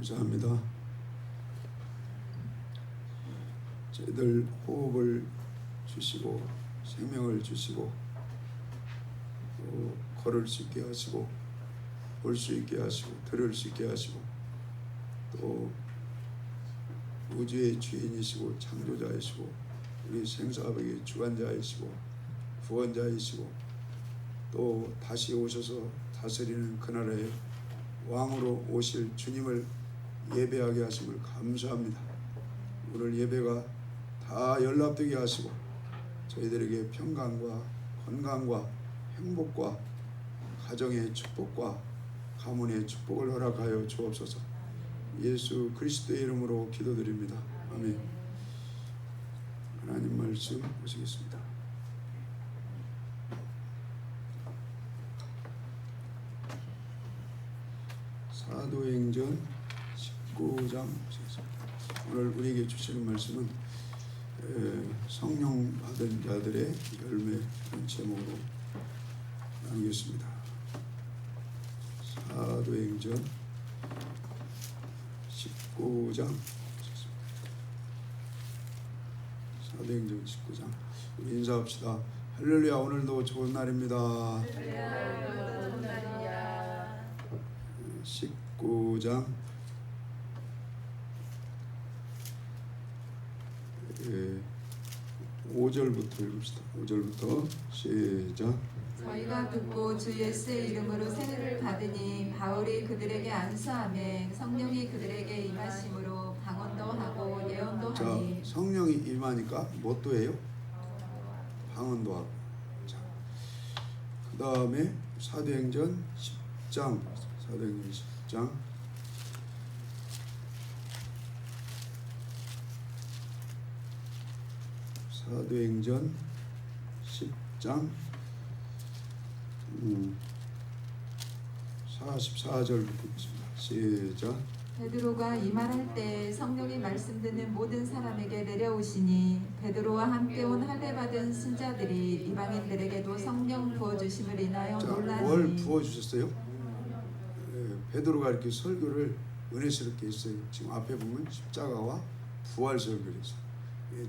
감사합니다. 저희들 호흡을 주시고 생명을 주시고 또 걸을 수 있게 하시고 볼 수 있게 하시고 들을 수 있게 하시고 또 우주의 주인이시고 창조자이시고 우리 생사학의 주관자이시고 구원자이시고 또 다시 오셔서 다스리는 그날에 왕으로 오실 주님을 예배하게 하심을 감사합니다. 오늘 예배가 다 연락되게 하시고 저희들에게 평강과 건강과 행복과 가정의 축복과 가문의 축복을 허락하여 주옵소서. 예수 그리스도의 이름으로 기도드립니다. 아멘. 하나님 말씀 보시겠습니다. 사도행전 19장 보시겠습니다. 오늘 우리에게 주시는 말씀은 성령 받은 자들의 열매 제목으로 나누겠습니다. 사도행전 19장 사도행전 19장 우리 인사합시다. 할렐루야. 오늘도 좋은 날입니다. 19장 5절부터 읽읍시다. 5절부터 시작. 저희가 듣고 주 예수의 이름으로 세례를 받으니 바울이 그들에게 안수하며 성령이 그들에게 임하심으로 방언도 하고 예언도 하니. 자, 성령이 임하니까 뭣도 해요? 방언도 하고. 자, 그 다음에 사도행전 10장 사도행전 10장 사도행전 10장 44절부터 읽겠습니다. 시작. 베드로가 이 말할 때 성령이 말씀 듣는 모든 사람에게 내려오시니 베드로와 함께 온 할례 받은 신자들이 이방인들에게도 성령 부어주심을 인하여 자, 놀라니. 뭘 부어주셨어요? 베드로가 이렇게 설교를 은혜스럽게 했어요. 지금 앞에 보면 십자가와 부활 설교를 했어요.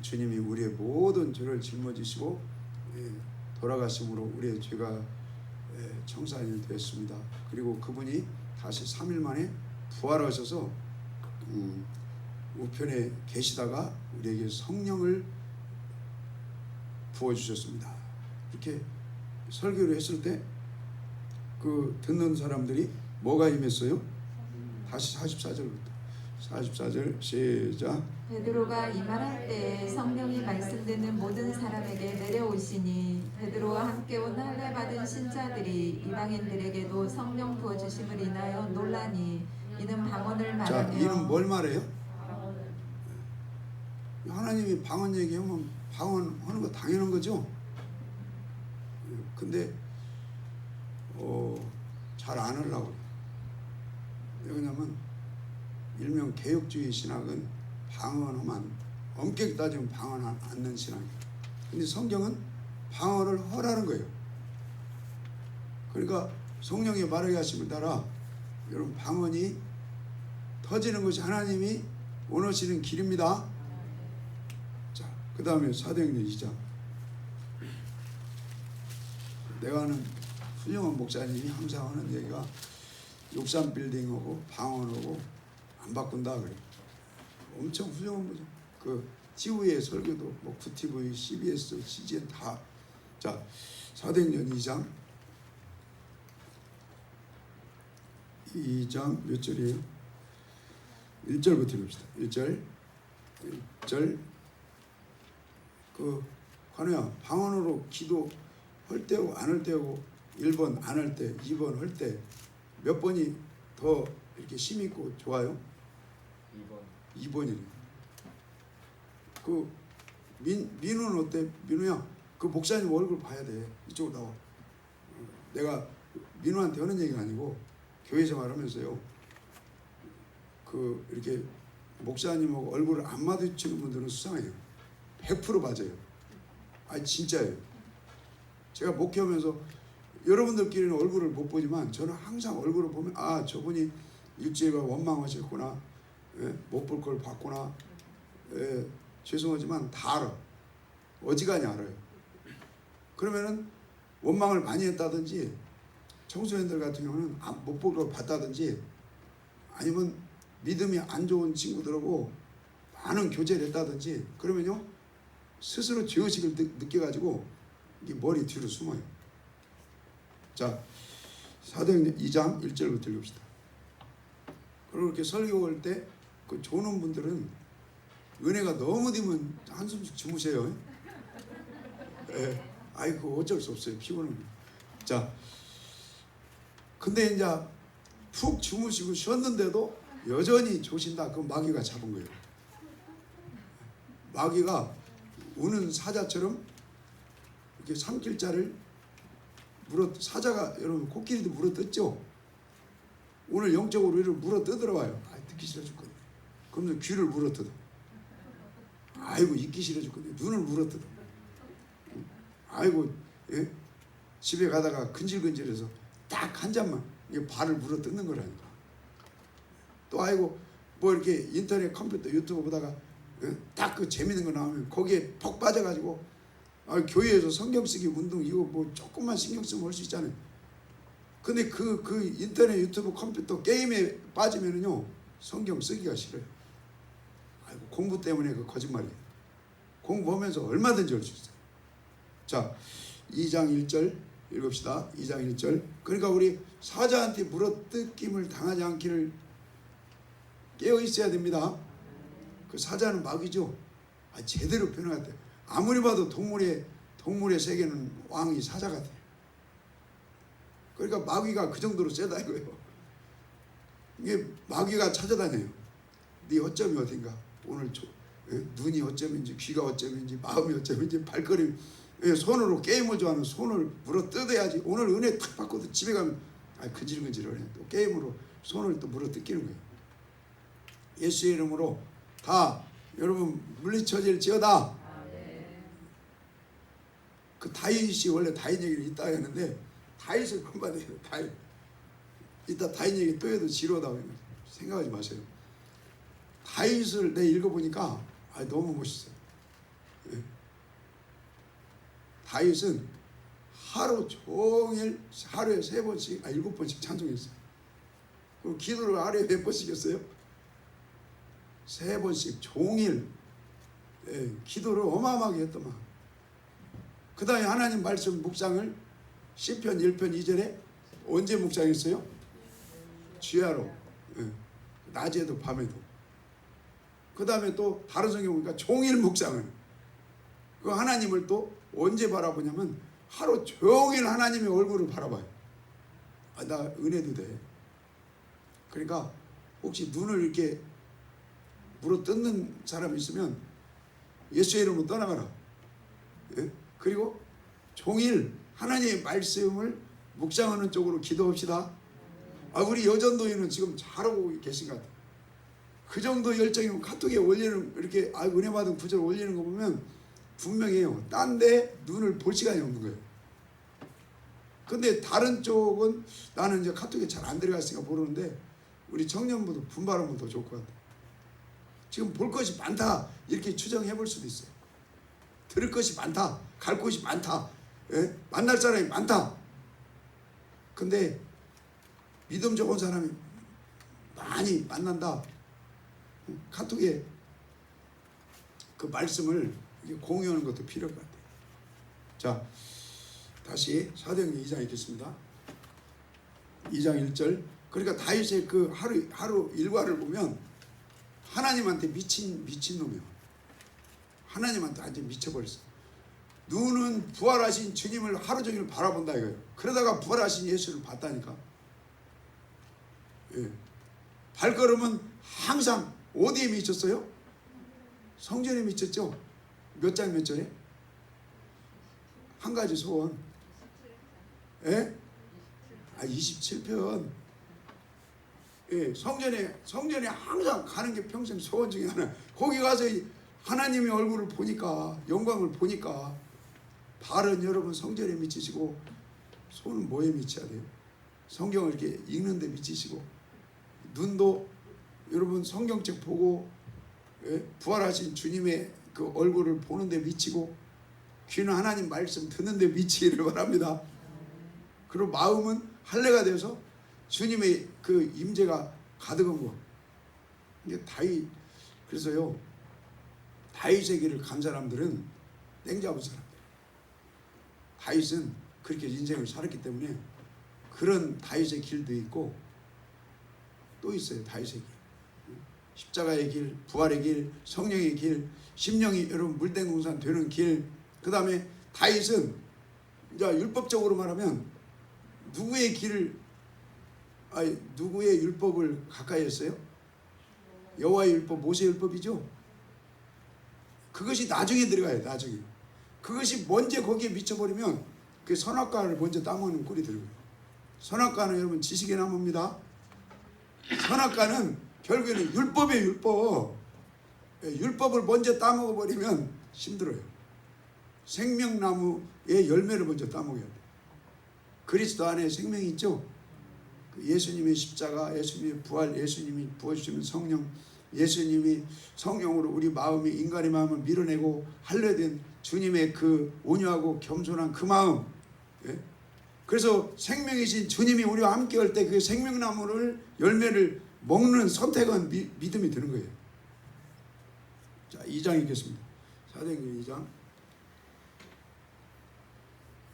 주님이 우리의 모든 죄를 짊어지시고 돌아가심으로 우리의 죄가 청산이 됐습니다. 그리고 그분이 다시 3일 만에 부활하셔서 우편에 계시다가 우리에게 성령을 부어주셨습니다. 이렇게 설교를 했을 때 그 듣는 사람들이 뭐가 임했어요? 다시 44절부터 44절 시작. 베드로가 이 말할 때 성령이 말씀 듣는 모든 사람에게 내려오시니 베드로와 함께 온 할례 받은 신자들이 이방인들에게도 성령 부어주심을 인하여 놀라니 이는 방언을 말하며. 자, 이는 뭘 말해요? 하나님이 방언 얘기하면 방언하는 거 당연한 거죠. 근데 잘 안 하려고 그래요. 왜냐면 일명 개혁주의 신학은 방언하면 엄격히 따지면 방언 않는 신학이에요. 근데 성경은 방언을 허라는 거예요. 그러니까 성령의 말하게 하심을 따라 여러분 방언이 터지는 것이 하나님이 원하시는 길입니다. 자, 그 다음에 사도행전 2장. 내가 아는 훌륭한 목사님이 항상 하는 얘기가 63빌딩하고 방언하고 안 바꾼다 그래. 엄청 훌륭한 거죠. 그 지우의 설교도 뭐 QTV, CBS, CGN 다. 자, 사도행전 2장 몇 절이에요? 1절부터 읽읍시다. 1절. 그 관우야, 방언으로 기도 할 때고 안 할 때고 1번 안 할 때, 2번 할 때 몇 번이 더 이렇게 힘 있고 좋아요? 2번이네. 그 민우는 어때? 민우야, 그 목사님 얼굴 봐야 돼. 이쪽으로 나와. 내가 민우한테 하는 얘기가 아니고 교회 생활하면서요. 그 이렇게 목사님하고 얼굴을 안 마주치는 분들은 수상해요. 100% 맞아요. 아니 진짜예요. 제가 목회하면서 여러분들끼리는 얼굴을 못 보지만 저는 항상 얼굴을 보면 아, 저분이 일주일간 원망하셨구나, 못 볼 걸 봤구나, 죄송하지만 다 알아. 어지간히 알아요. 그러면은 원망을 많이 했다든지, 청소년들 같은 경우는 못 볼 걸 봤다든지, 아니면 믿음이 안 좋은 친구들하고 많은 교제를 했다든지, 그러면요 스스로 죄의식을 느껴가지고 이게 머리 뒤로 숨어요. 자, 사도행전 2장 1절부터 읽읍시다. 그리고 이렇게 설교할 때 그 조는 분들은 은혜가 너무 되면 한숨씩 주무세요. 아이고 어쩔 수 없어요. 피곤합니다. 자, 근데 이제 푹 주무시고 쉬었는데도 여전히 조신다. 그럼 마귀가 잡은 거예요. 마귀가 우는 사자처럼 이렇게 삼킬자를 사자가 여러분 코끼리도 물어뜯죠. 오늘 영적으로 이를 물어뜯으러와요. 듣기 싫어 죽겠네. 그러면 귀를 물어뜯어. 아이고 있기 싫어 죽겠네. 눈을 물어뜯어. 아이고 집에 가다가 근질근질해서 딱 한 잔만 발을 물어뜯는 거라니까. 또 아이고 뭐 이렇게 인터넷 컴퓨터 유튜브 보다가 딱 그 재밌는 거 나오면 거기에 퍽 빠져가지고 교회에서 성경 쓰기 운동 이거 뭐 조금만 신경 쓰면 할 수 있잖아요. 근데 그 인터넷 유튜브 컴퓨터 게임에 빠지면은요 성경 쓰기가 싫어요. 아이고 공부 때문에 그 거짓말이에요. 공부하면서 얼마든지 할 수 있어요. 자, 2장 1절 읽읍시다. 2장 1절. 그러니까 우리 사자한테 물어뜯김을 당하지 않기를 깨어 있어야 됩니다. 그 사자는 마귀죠. 제대로 변화가 돼요. 아무리 봐도 동물의 세계는 왕이 사자 같아요. 그러니까 마귀가 그 정도로 세다 이거예요. 이게 마귀가 찾아다녀요. 네 허점이 어딘가. 오늘 눈이 어쩌면지, 귀가 어쩌면지, 마음이 어쩌면지, 발걸음, 손으로 게임을 좋아하는 손을 물어 뜯어야지. 오늘 은혜 탁 받고도 집에 가면 근질근질하네. 또 게임으로 손을 또 물어 뜯기는 거예요. 예수의 이름으로 다 여러분 물리쳐질지어다. 그 다윗이 원래 다윗 얘기를 이따 했는데 다윗을 본받아요. 다윗. 이따 다윗 얘기 또 해도 지루하다 생각하지 마세요. 다윗을 내 읽어보니까 너무 멋있어요. 다윗은 하루 종일 하루에 3번씩 7번씩 찬송했어요. 그럼 기도를 하루에 몇 번씩 했어요? 3번씩 종일 기도를 어마어마하게 했더만. 그 다음에 하나님 말씀 묵상을 시편 1편 2절에 언제 묵상했어요? 주야로. 낮에도 밤에도. 그 다음에 또 다른 성경 보니까 종일 묵상을. 그 하나님을 또 언제 바라보냐면 하루 종일 하나님의 얼굴을 바라봐요. 나 은혜도 돼. 그러니까 혹시 눈을 이렇게 물어뜯는 사람이 있으면 예수의 이름으로 떠나가라. 그리고 종일 하나님의 말씀을 묵상하는 쪽으로 기도합시다. 우리 여전도인은 지금 잘하고 계신 것 같아요. 그 정도 열정이면 카톡에 올리는 이렇게 은혜 받은 구절 올리는 거 보면 분명해요. 딴 데 눈을 볼 시간이 없는 거예요. 근데 다른 쪽은 나는 이제 카톡에 잘 안 들어갔으니까 모르는데 우리 청년부도 분발하면 더 좋을 것 같아요. 지금 볼 것이 많다 이렇게 추정해 볼 수도 있어요. 들을 것이 많다, 갈 곳이 많다, 만날 사람이 많다. 근데 믿음 좋은 사람이 많이 만난다. 카톡에 그 말씀을 공유하는 것도 필요할 것 같아요. 자, 다시 사도행전 2장 읽겠습니다. 2장 1절. 그러니까 다윗의 그 하루 일과를 보면 하나님한테 미친 놈이에요. 하나님한테 완전 미쳐버렸어. 눈은 부활하신 주님을 하루 종일 바라본다 이거예요. 그러다가 부활하신 예수를 봤다니까. 발걸음은 항상 어디에 미쳤어요? 성전에 미쳤죠. 몇 장 몇 절에? 한 가지 소원. 27편. 성전에 항상 가는 게 평생 소원 중에 하나. 거기 가서 하나님의 얼굴을 보니까, 영광을 보니까, 발은 여러분 성전에 미치시고 손은 뭐에 미쳐야 돼요? 성경을 이렇게 읽는데 미치시고 눈도 여러분 성경책 보고 부활하신 주님의 그 얼굴을 보는데 미치고 귀는 하나님 말씀 듣는데 미치기를 바랍니다. 그리고 마음은 할례가 되어서 주님의 그 임재가 가득한 거. 이게 다윗, 그래서요 다윗의 길을 간 사람들은 땡잡은 사람들. 다윗은 그렇게 인생을 살았기 때문에 그런 다윗의 길도 있고 또 있어요. 다윗의 길, 십자가의 길, 부활의 길, 성령의 길, 심령이 여러분 물된 공산 되는 길. 그 다음에 다윗은 이제 율법적으로 말하면 누구의 길을 누구의 율법을 가까이 했어요? 여호와의 율법, 모세의 율법이죠. 그것이 나중에 들어가요. 나중에 그것이 먼저 거기에 미쳐버리면 그 선악과를 먼저 따먹는 꼴이 들어가요. 선악과는 여러분 지식의 나무입니다. 선악과는 결국에는 율법의 율법. 율법을 먼저 따먹어버리면 힘들어요. 생명나무의 열매를 먼저 따먹어야 돼요. 그리스도 안에 생명이 있죠. 예수님의 십자가, 예수님의 부활, 예수님이 부어주시는 성령, 예수님이 성령으로 우리 마음이 인간의 마음을 밀어내고 할례된 주님의 그 온유하고 겸손한 그 마음. 그래서 생명이신 주님이 우리와 함께 할 때 그 생명나무를 열매를 먹는 선택은 믿음이 드는 거예요. 자, 2장 읽겠습니다. 사도행전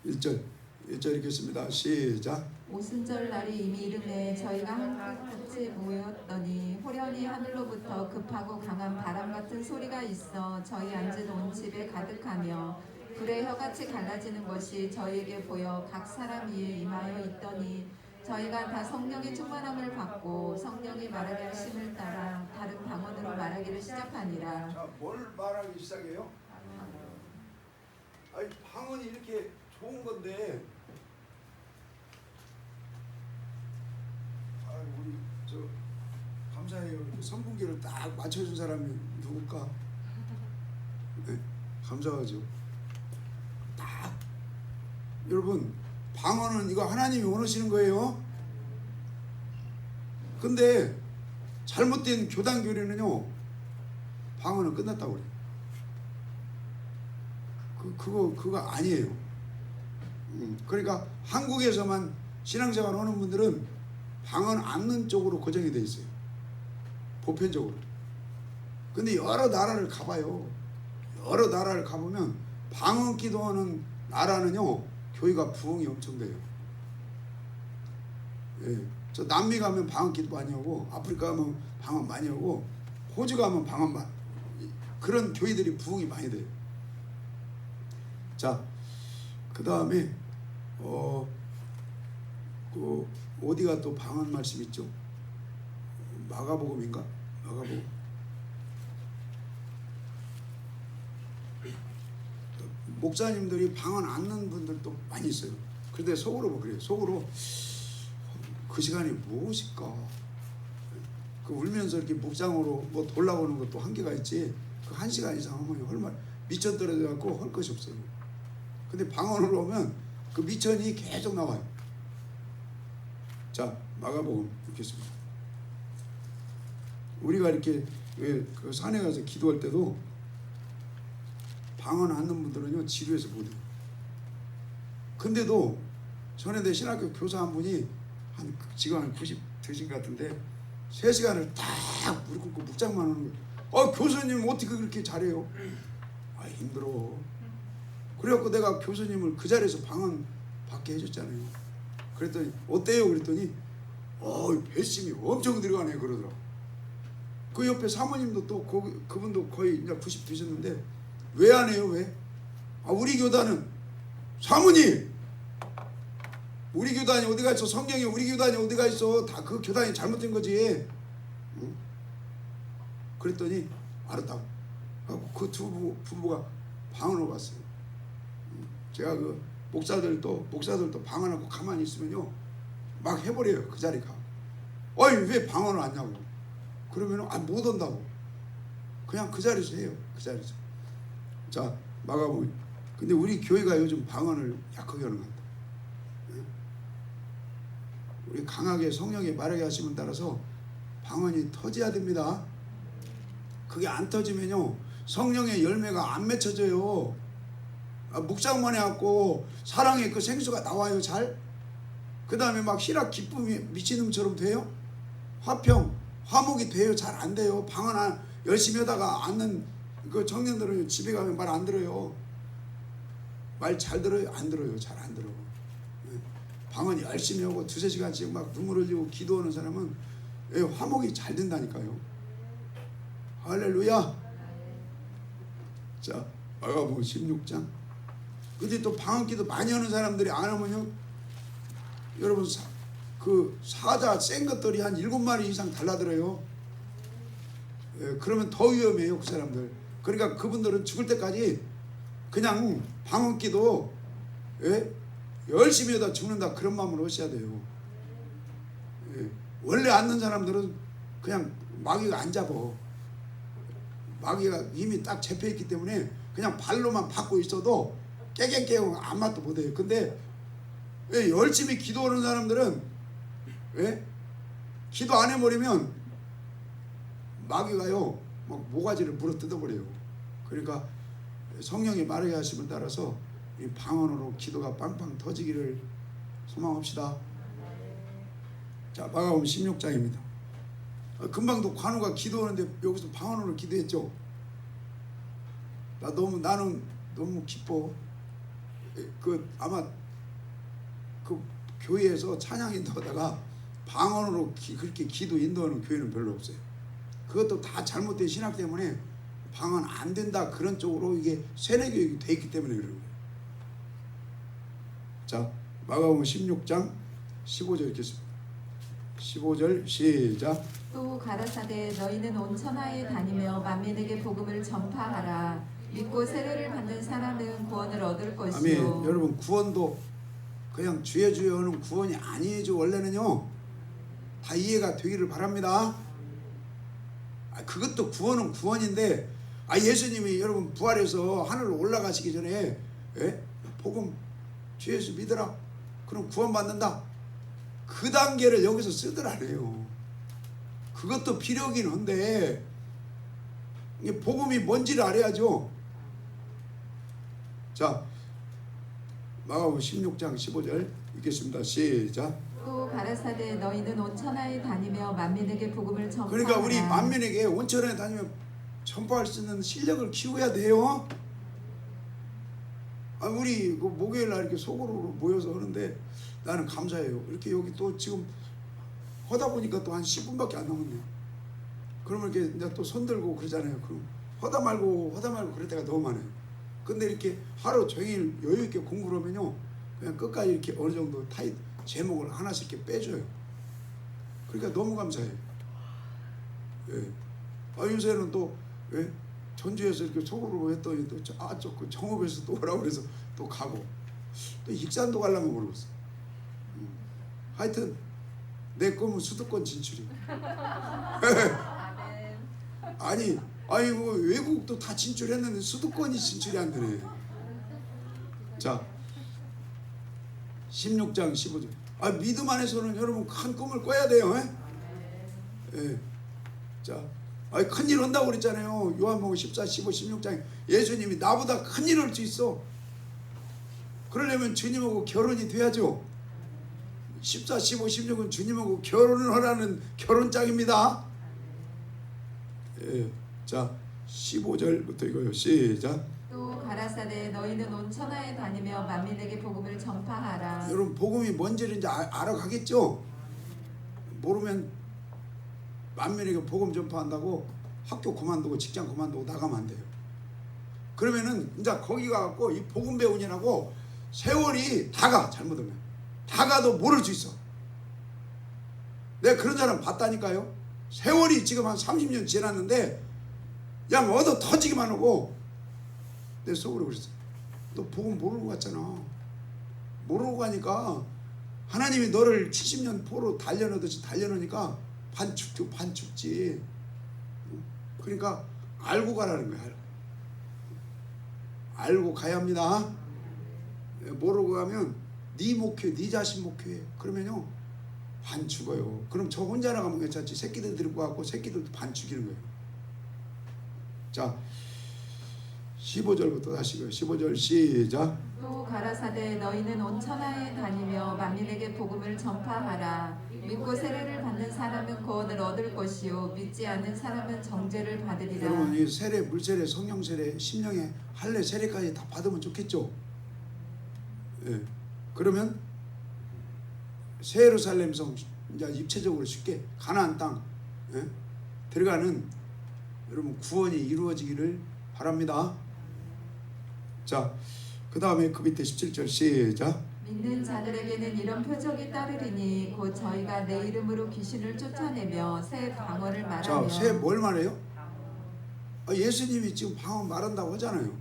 2장 1절 읽겠습니다. 시작. 오순절 날이 이미 이름에 저희가 한같이 모였더니 호련히 하늘로부터 급하고 강한 바람 같은 소리가 있어 저희 앉은 온 집에 가득하며 불의 혀같이 갈라지는 것이 저희에게 보여 각 사람 위에 임하여 있더니 저희가 다 성령의 충만함을 받고 성령이 말하게 하심을 따라 다른 방언으로 말하기를 시작하니라. 자, 뭘 말하기 시작해요? 아니, 방언이 이렇게 좋은 건데, 우리 저 감사해요. 선분기를 딱 맞춰준 사람이 누굴까? 네, 감사하죠. 딱 여러분, 방언은 이거 하나님이 원하시는 거예요. 근데 잘못된 교단 교리는요, 방언은 끝났다고 그래요. 그거 아니에요. 그러니까 한국에서만 신앙생활 하는 분들은 방언 않는 쪽으로 고정이 돼 있어요. 보편적으로. 근데 여러 나라를 가봐요. 여러 나라를 가보면 방언 기도하는 나라는요, 교회가 부흥이 엄청 돼요. 예. 저 남미 가면 방언 기도 많이 하고, 아프리카 가면 방언 많이 하고, 호주 가면 방언 많이, 그런 교회들이 부흥이 많이 돼요. 자, 그 다음에 어디가 또 방언 말씀 있죠? 마가복음인가? 마가복음. 목사님들이 방언 않는 분들도 많이 있어요. 그런데 속으로 뭐 그래요. 속으로 그 시간이 무엇일까? 그 울면서 이렇게 묵상으로 뭐 돌아오는 것도 한계가 있지. 그 1시간 이상 하면 얼마 미천 떨어져 갖고 할 것이 없어요. 근데 방언으로 오면 그 미천이 계속 나와요. 자, 마가복음 읽겠습니다. 우리가 이렇게 그 산에 가서 기도할 때도 방언 않는 분들은요, 지루해서 못해요. 근데도 전에 내 신학교 교사 한 분이 지금 한 90 되신 것 같은데 3시간을 딱 무릎 꿇고 묵상만 하는 거예요. 교수님 어떻게 그렇게 잘해요? 힘들어. 그래갖고 내가 교수님을 그 자리에서 방언 받게 해줬잖아요. 그랬더니 어때요? 그랬더니 배심이 엄청 들어가네 그러더라. 그 옆에 사모님도 또 그분도 거의 이제 90 되셨는데 왜 안 해요? 왜? 우리 교단은 사모님, 우리 교단이 어디가 있어? 성경에 우리 교단이 어디가 있어? 다 그 교단이 잘못된 거지. 응? 그랬더니 알았다고. 그 두 부부가 방언을 갔어요. 제가 그 목사들도 방언하고 가만히 있으면요, 막 해버려요. 그 자리 가. 왜 방언을 안 하냐고. 그러면은 못 온다고. 그냥 그 자리에서 해요. 그 자리에서. 자, 마가복음. 근데 우리 교회가 요즘 방언을 약하게 하는 것 같다. 우리 강하게 성령이 말하게 하심을 따라서 방언이 터져야 됩니다. 그게 안 터지면요 성령의 열매가 안 맺혀져요. 묵상만 해갖고 사랑의 그 생수가 나와요 잘? 그 다음에 막 희락 기쁨이 미친놈처럼 돼요? 화평 화목이 돼요? 잘 안 돼요. 방언 열심히 하다가 앉는 그 청년들은 집에 가면 말 안 들어요. 말 잘 들어요? 안 들어요. 잘 안 들어. 방언 열심히 하고 두세 시간씩 막 눈물 흘리고 기도하는 사람은 화목이 잘 된다니까요. 할렐루야. 자, 마가복음 16장. 근데 또 방언기도 많이 하는 사람들이 안 하면요, 여러분 그 사자 센 것들이 한 7마리 이상 달라들어요. 그러면 더 위험해요 그 사람들. 그러니까 그분들은 죽을 때까지 그냥 방언기도 열심히 하다 죽는다 그런 마음으로 하셔야 돼요. 원래 앉는 사람들은 그냥 마귀가 안 잡어. 마귀가 이미 딱 잡혀있기 때문에 그냥 발로만 받고 있어도 깨갱깨갱 아무 맛도 못해요. 근데 열심히 기도하는 사람들은 기도 안 해버리면 마귀가요 막 모가지를 물어 뜯어버려요. 그러니까 성령의 말하게 하심을 따라서 이 방언으로 기도가 빵빵 터지기를 소망합시다. 자, 마가복음 16장입니다. 금방도 관우가 기도하는데 여기서 방언으로 기도했죠. 나는 너무 기뻐. 그 아마 그 교회에서 찬양 인도하다가 방언으로 그렇게 기도 인도하는 교회는 별로 없어요. 그것도 다 잘못된 신학 때문에 방언 안 된다 그런 쪽으로 이게 세뇌 교육이 돼 있기 때문에 그런 거예요. 자, 마가복음 16장 15절 읽겠습니다. 15절 시작. 또 가라사대 너희는 온 천하에 다니며 만민에게 복음을 전파하라. 믿고 세례를 받는 사람은 구원을 얻을 것이요. 아멘. 여러분 구원도 그냥 주여 주여 하는 구원이 아니죠. 원래는요 다 이해가 되기를 바랍니다. 그것도 구원은 구원인데 예수님이 여러분 부활해서 하늘로 올라가시기 전에 복음 주 예수 믿으라 그럼 구원받는다 그 단계를 여기서 쓰더라래요. 그것도 필요긴 한데 복음이 뭔지를 알아야죠. 자, 마가복음 16장 15절 읽겠습니다. 시작. 또 가라사대 너희는 온 천하에 다니며 만민에게 복음을 전파하라. 그러니까 우리 만민에게 온 천하에 다니며 전파할 수 있는 실력을 키워야 돼요. 우리 그 목요일 날 이렇게 소그룹으로 모여서 하는데 나는 감사해요. 이렇게 여기 또 지금 하다 보니까 또 한 10분밖에 안 남았네요. 그러면 이렇게 이제 또 손 들고 그러잖아요. 그럼 하다 말고 그럴 때가 너무 많아요. 근데 이렇게 하루 종일 여유 있게 공부를 하면요, 그냥 끝까지 이렇게 어느 정도 제목을 하나씩 이렇게 빼줘요. 그러니까 너무 감사해요. 요새는 또 전주에서 이렇게 속으로 했더니 또 그 정읍에서 또 오라고 그래서 또 가고 또 익산도 가려면 모르겠어. 하여튼 내 꿈은 수도권 진출이. 아니 뭐 외국도 다 진출했는데 수도권이 진출이 안 되네. 자, 16장 15절. 믿음 안에서는 여러분 큰 꿈을 꿔야 돼요. 자, 큰일 한다고 그랬잖아요. 요한복음 14, 15, 16장에 예수님이 나보다 큰일 할 수 있어. 그러려면 주님하고 결혼이 돼야죠. 14, 15, 16은 주님하고 결혼을 하라는 결혼장입니다. 자, 15절부터 이거요. 시작. 또 가라사대 너희는 온 천하에 다니며 만민에게 복음을 전파하라. 여러분 복음이 뭔지를 이제 알아가겠죠? 모르면 만민에게 복음 전파한다고 학교 그만두고 직장 그만두고 나가면 안 돼요. 그러면은 이제 거기 가갖고 이 복음 배우느라고 세월이 다가 잘못하면 다가도 모를 수 있어. 내가 그런 사람 봤다니까요. 세월이 지금 한 30년 지났는데 그냥 얻어 터지기만 하고 내 속으로 그랬어. 너 복음 모르고 갔잖아. 모르고 가니까 하나님이 너를 70년 포로 단련하듯이 단련하니까 반 죽지. 그러니까 알고 가라는 거야. 알고 가야 합니다. 모르고 가면 네 목회, 네 자신 목회. 그러면요 반 죽어요. 그럼 저 혼자 나가면 괜찮지. 새끼들 데리고 가고 새끼들도 반 죽이는 거예요. 자 15절부터 다시 15절 시작. 또 가라사대 너희는 온 천하에 다니며 만민에게 복음을 전파하라. 믿고 세례를 받는 사람은 구원을 얻을 것이요 믿지 않는 사람은 정죄를 받으리라. 여러분 이 세례, 물세례, 성령 세례, 심령의 할례 세례까지 다 받으면 좋겠죠. 예. 그러면 새 예루살렘 성 이제 입체적으로 쉽게 가나안 땅 예? 들어가는 여러분 구원이 이루어지기를 바랍니다. 자, 그 다음에 그 밑에 17절 시작. 믿는 자들에게는 이런 표적이 따르리니 곧 저희가 내 이름으로 귀신을 쫓아내며 새 방언을 말하며. 자, 새 뭘 말해요? 예수님이 지금 방언 말한다고 하잖아요.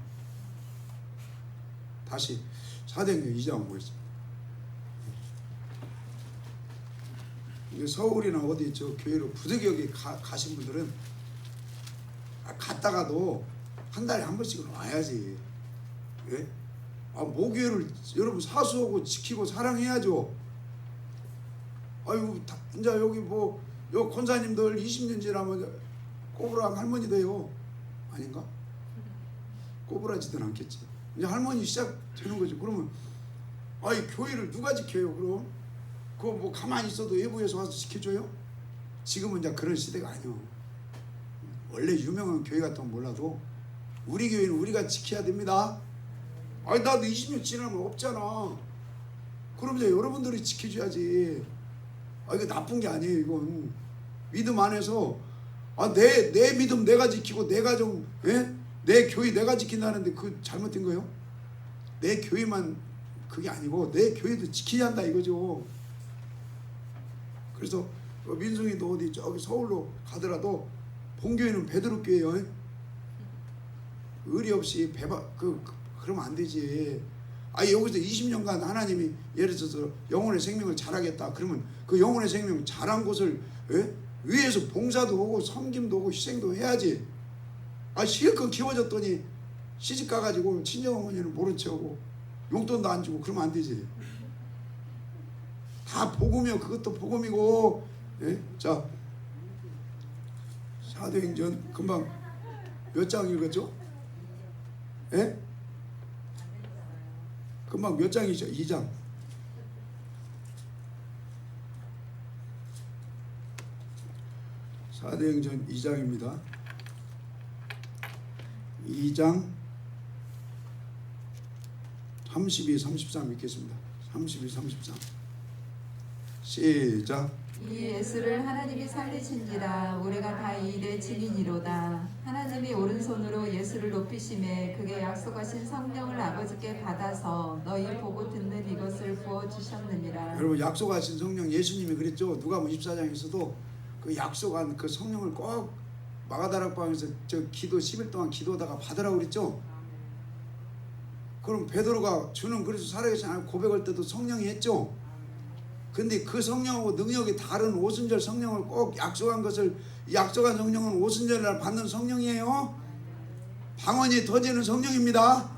다시 사도행전 2장 보겠습니다. 서울이나 어디 저 교회로 부득이하게 가신 분들은 갔다가도 한 달에 한 번씩은 와야지. 예? 모교회를 여러분 사수하고 지키고 사랑해야죠. 아이고 이제 여기 요 권사님들 20년 지나면 꼬부랑 할머니 돼요. 아닌가? 꼬부라지든 않겠지. 이제 할머니 시작되는 거죠. 그러면 교회를 누가 지켜요? 그럼 그거 가만히 있어도 외부에서 와서 지켜줘요? 지금은 이제 그런 시대가 아니요. 원래 유명한 교회 같은 건 몰라도 우리 교회는 우리가 지켜야 됩니다. 나도 20년 지나면 없잖아. 그럼 이제 여러분들이 지켜줘야지. 이거 나쁜 게 아니에요. 이건 믿음 안에서 내 믿음 내가 지키고 내 가정, 예? 내 교회 내가 지킨다는데 그 잘못된 거예요? 내 교회만 그게 아니고 내 교회도 지켜야 한다 이거죠. 그래서 민승이도 어디 저기 서울로 가더라도 본교회는 베드로 교회예요. 의리 없이 그러면 안 되지. 여기서 20년간 하나님이 예를 들어서 영혼의 생명을 잘하겠다. 그러면 그 영혼의 생명 잘한 곳을 위에서 봉사도 하고 섬김도 하고 희생도 해야지. 실컷 키워줬더니 시집 가가지고 친정어머니는 모른 척하고 용돈도 안 주고 그러면 안 되지. 다 복음이요. 그것도 복음이고. 예? 자, 사도행전 금방 몇 장 읽었죠? 예? 금방 몇 장이죠? 2장. 사도행전 2장입니다. 2장 32, 33 읽겠습니다. 32, 33 시작. 이 예수를 하나님이 살리신지라 우리가 다 이 일의 증인이로다. 하나님이 오른손으로 예수를 높이심에 그게 약속하신 성령을 아버지께 받아서 너희 보고 듣는 이것을 부어주셨느니라. 여러분 약속하신 성령 예수님이 그랬죠. 누가복음 24장에서도 그 약속한 그 성령을 꼭 마가다락방에서 저 기도 10일 동안 기도하다가 받으라고 그랬죠. 그럼 베드로가 주는 그리스도 살아계신 하나님 고백할 때도 성령이 했죠. 근데 그 성령하고 능력이 다른 오순절 성령을 꼭 약속한 것을 약속한 성령은 오순절날 받는 성령이에요. 방언이 터지는 성령입니다.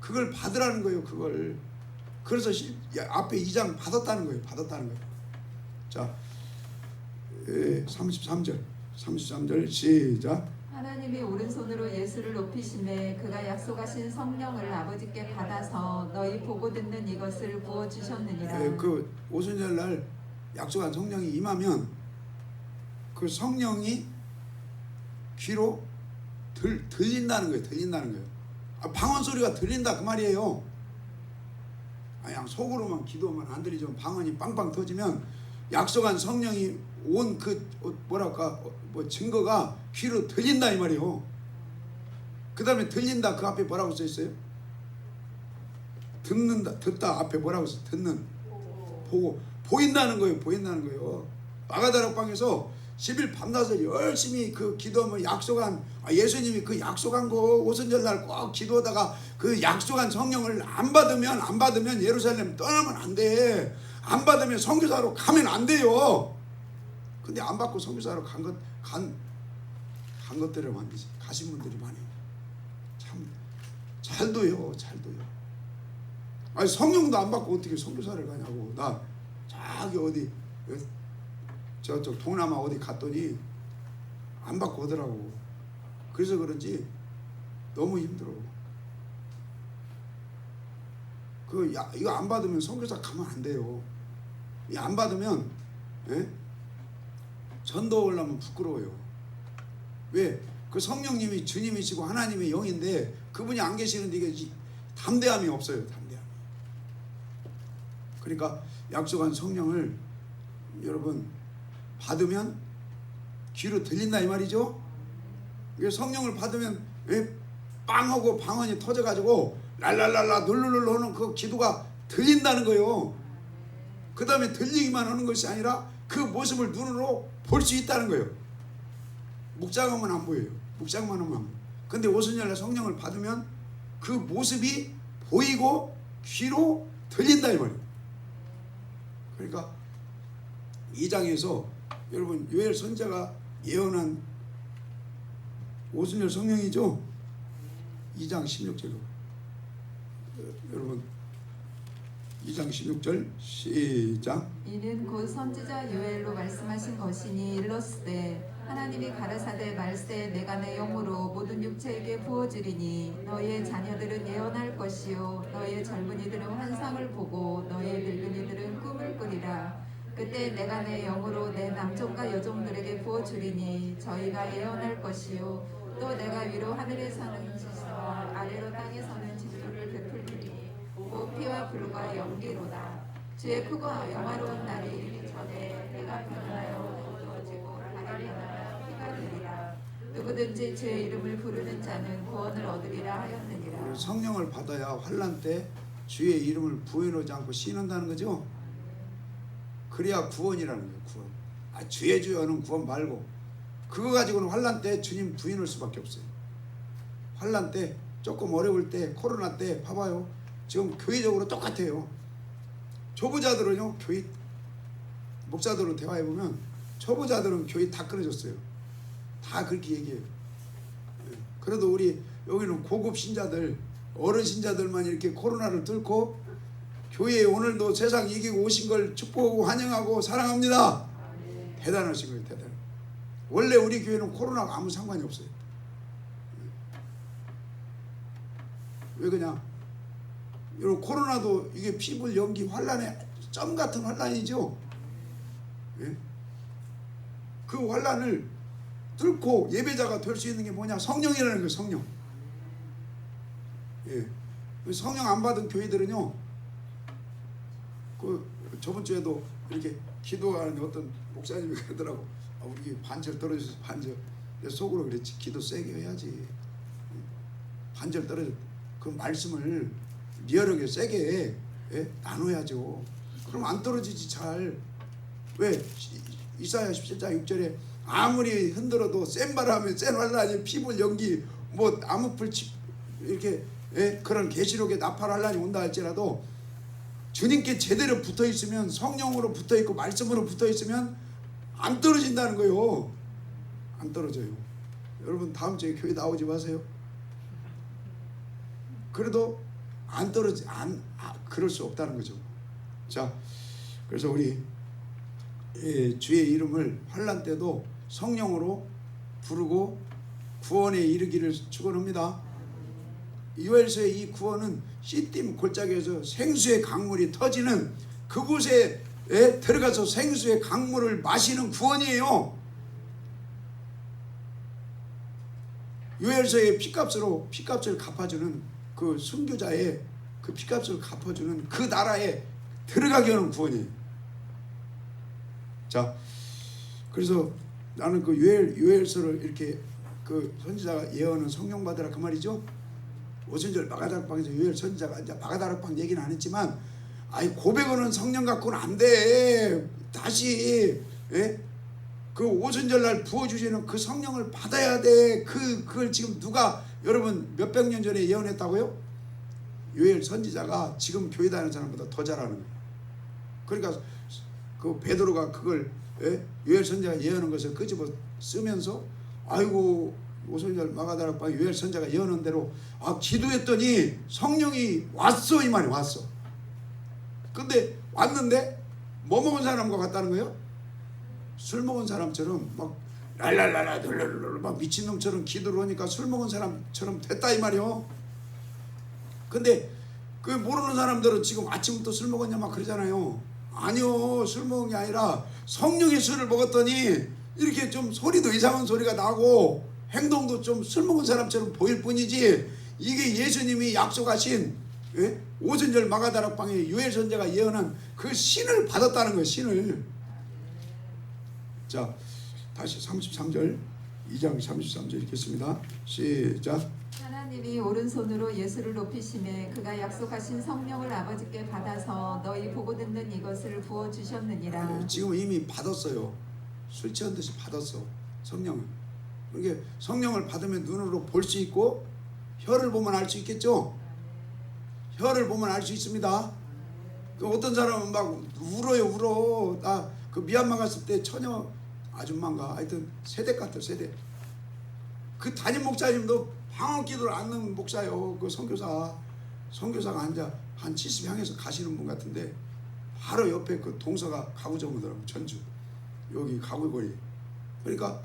그걸 받으라는 거예요. 그걸. 그래서 앞에 2장 받았다는 거예요. 받았다는 거예요. 자, 33절 시작. 하나님이 오른손으로 예수를 높이심에 그가 약속하신 성령을 아버지께 받아서 너희 보고 듣는 이것을 부어주셨느니라. 그 오순절날 약속한 성령이 임하면 그 성령이 귀로 들린다는 거예요. 들린다는 거예요. 방언 소리가 들린다 그 말이에요. 그냥 속으로만 기도하면 안 들리죠. 방언이 빵빵 터지면 약속한 성령이 온 그 증거가 귀로 들린다 이 말이에요. 그 다음에 들린다 그 앞에 뭐라고 써 있어요? 듣는다, 듣다 앞에 뭐라고 써? 듣는, 보고, 보인다는 거예요. 보인다는 거예요. 마가다락방에서 10일 밤낮을 열심히 그 기도하면 약속한 예수님이 그 약속한 거 오순절날 꼭 기도하다가 그 약속한 성령을 안 받으면 예루살렘 떠나면 안 돼. 안 받으면 선교사로 가면 안 돼요. 근데 안 받고 선교사로 간 것들을 만드지. 가신 분들이 많아요. 참 잘도요. 잘도요. 성령도 안 받고 어떻게 선교사를 가냐고. 나 저기 어디 저쪽 동남아 어디 갔더니 안 받고 오더라고. 그래서 그런지 너무 힘들어. 이거 안 받으면 선교사 가면 안 돼요. 이 안 받으면 전도 오려면 부끄러워요. 왜? 그 성령님이 주님이시고 하나님의 영인데 그분이 안 계시는데 이게 담대함이 없어요. 담대함이. 그러니까 약속한 성령을 여러분 받으면 귀로 들린다 이 말이죠. 성령을 받으면 빵하고 방언이 터져가지고 랄랄랄라 룰루룰루 하는 그 기도가 들린다는 거예요. 그 다음에 들리기만 하는 것이 아니라 그 모습을 눈으로 볼 수 있다는 거예요. 묵상하면 안 보여요. 묵상만 하면 안 보여요. 근데 오순절날 성령을 받으면 그 모습이 보이고 귀로 들린다 이 말이에요. 그러니까 2장에서 여러분 요엘 선지자가 예언한 오순절 성령이죠. 2장 16절로 여러분 2장 16절 시작. 이는 곧 선지자 요엘로 말씀하신 것이니 일렀으되 하나님이 가라사대 말세 내가 내 영으로 모든 육체에게 부어주리니 너희의 자녀들은 예언할 것이요 너희의 젊은이들은 환상을 보고 너희의 늙은이들은 꿈을 꾸리라. 그때 내가 내 영으로 내 남종과 여종들에게 부어주리니 저희가 예언할 것이요 또 내가 위로 하늘에 사는 지수와 아래로 땅에 사는 지수를 베풀리니 곧 피와 불과 연기로다. 주의 크고 영화로운 날이 이르기 전에 해가 변하여 어두워지고 달이 변하여 피가 되리라. 누구든지 주의 이름을 부르는 자는 구원을 얻으리라 하였느니라. 성령을 받아야 환난 때 주의 이름을 부인하지 않고 신는다는 거죠. 그래야 구원이라는 거예요. 구원. 주의 주여는 구원 말고 그거 가지고는 환난 때 주님 부인할 수밖에 없어요. 환난 때 조금 어려울 때 코로나 때 봐봐요. 지금 교회적으로 똑같아요. 초보자들은요 교회 목사들로 대화해보면 초보자들은 교회 다 끊어졌어요. 다 그렇게 얘기해요. 그래도 우리 여기는 고급 신자들 어른 신자들만 이렇게 코로나를 뚫고 교회에 오늘도 세상 이기고 오신 걸 축복하고 환영하고 사랑합니다. 대단하신 거예요. 대단해. 원래 우리 교회는 코로나가 아무 상관이 없어요. 왜 그냥 여러분 코로나도 이게 피불 연기 환란의 점 같은 환란이죠. 예? 그 환란을 뚫고 예배자가 될 수 있는 게 뭐냐? 성령이라는 거예요. 성령. 예. 성령 안 받은 교회들은요. 그 저번 주에도 이렇게 기도하는데 어떤 목사님이 그러더라고. 우리 반절 떨어져서 반절. 내 속으로 그랬지. 기도 세게 해야지. 반절 떨어져. 그 말씀을 리얼하게 세게 나눠야죠. 그럼 안 떨어지지 잘. 왜? 이사야 17장 6절에 아무리 흔들어도 센 바람에 센 환란이 피불 연기 뭐 나무풀 이렇게 그런 계시록의 나팔 환란이 온다 할지라도 주님께 제대로 붙어 있으면 성령으로 붙어 있고 말씀으로 붙어 있으면 안 떨어진다는 거예요. 안 떨어져요. 여러분 다음 주에 교회 나오지 마세요. 그래도 안 떨어지 그럴 수 없다는 거죠. 자, 그래서 우리 주의 이름을 환난 때도 성령으로 부르고 구원에 이르기를 축원합니다. 요엘서의 이 구원은 시딤 골짜기에서 생수의 강물이 터지는 그곳에 들어가서 생수의 강물을 마시는 구원이에요. 요엘서의 피값을 갚아주는 그 순교자의 그 피값을 갚아주는 그 나라에 들어가게 하는 구원이에요. 자, 그래서 나는 그 요엘서를 이렇게 그 선지자가 예언은 성령 받으라 그 말이죠. 오순절 마가다락방에서 요엘 선지자가 이제 마가다락방 얘기는 안 했지만, 고백은 성령 갖고는 안 돼. 다시 그 오순절날 부어주시는 그 성령을 받아야 돼. 그걸 지금 누가 여러분 몇백 년 전에 예언했다고요? 요엘 선지자가 지금 교회 다니는 사람보다 더 잘하는 거예요. 그러니까 그 베드로가 그걸 요엘 선지자가 예언한 것을 끄집어 쓰면서 아이고 오순절 마가다락방 요엘 선지자가 예언한 대로 기도했더니 성령이 왔어 이 말이 왔어. 근데 왔는데 뭐 먹은 사람과 같다는 거예요? 술 먹은 사람처럼 막 랄랄랄라 막 미친놈처럼 기도를 하니까 술 먹은 사람처럼 됐다 이 말이요. 근데 그 모르는 사람들은 지금 아침부터 술 먹었냐 막 그러잖아요. 아니요, 술 먹은 게 아니라 성령의 술을 먹었더니 이렇게 좀 소리도 이상한 소리가 나고 행동도 좀 술 먹은 사람처럼 보일 뿐이지, 이게 예수님이 약속하신 오순절 마가다락방에 요엘 선지자가 예언한 그 신을 받았다는 거예요. 신을. 자, 다시 33절 2장 33절 읽겠습니다. 시작. 하나님이 오른손으로 예수를 높이심에 그가 약속하신 성령을 아버지께 받아서 너희 보고 듣는 이것을 부어주셨느니라. 지금 이미 받았어요. 술 취한 듯이 받았어, 성령을. 이게 성령을 받으면 눈으로 볼 수 있고 혀를 보면 알 수 있겠죠. 혀를 보면 알 수 있습니다. 그 어떤 사람은 막 울어. 나 그 미얀마 갔을 때 처녀 아줌마인가 하여튼 세대 같아, 세대. 그 담임 목사님도 방언 기도를 안 넣는 목사요. 그 선교사가 앉아 한 70 향해서 가시는 분 같은데 바로 옆에 그 동서가 가구점이더라고. 전주 여기 가구거리. 그러니까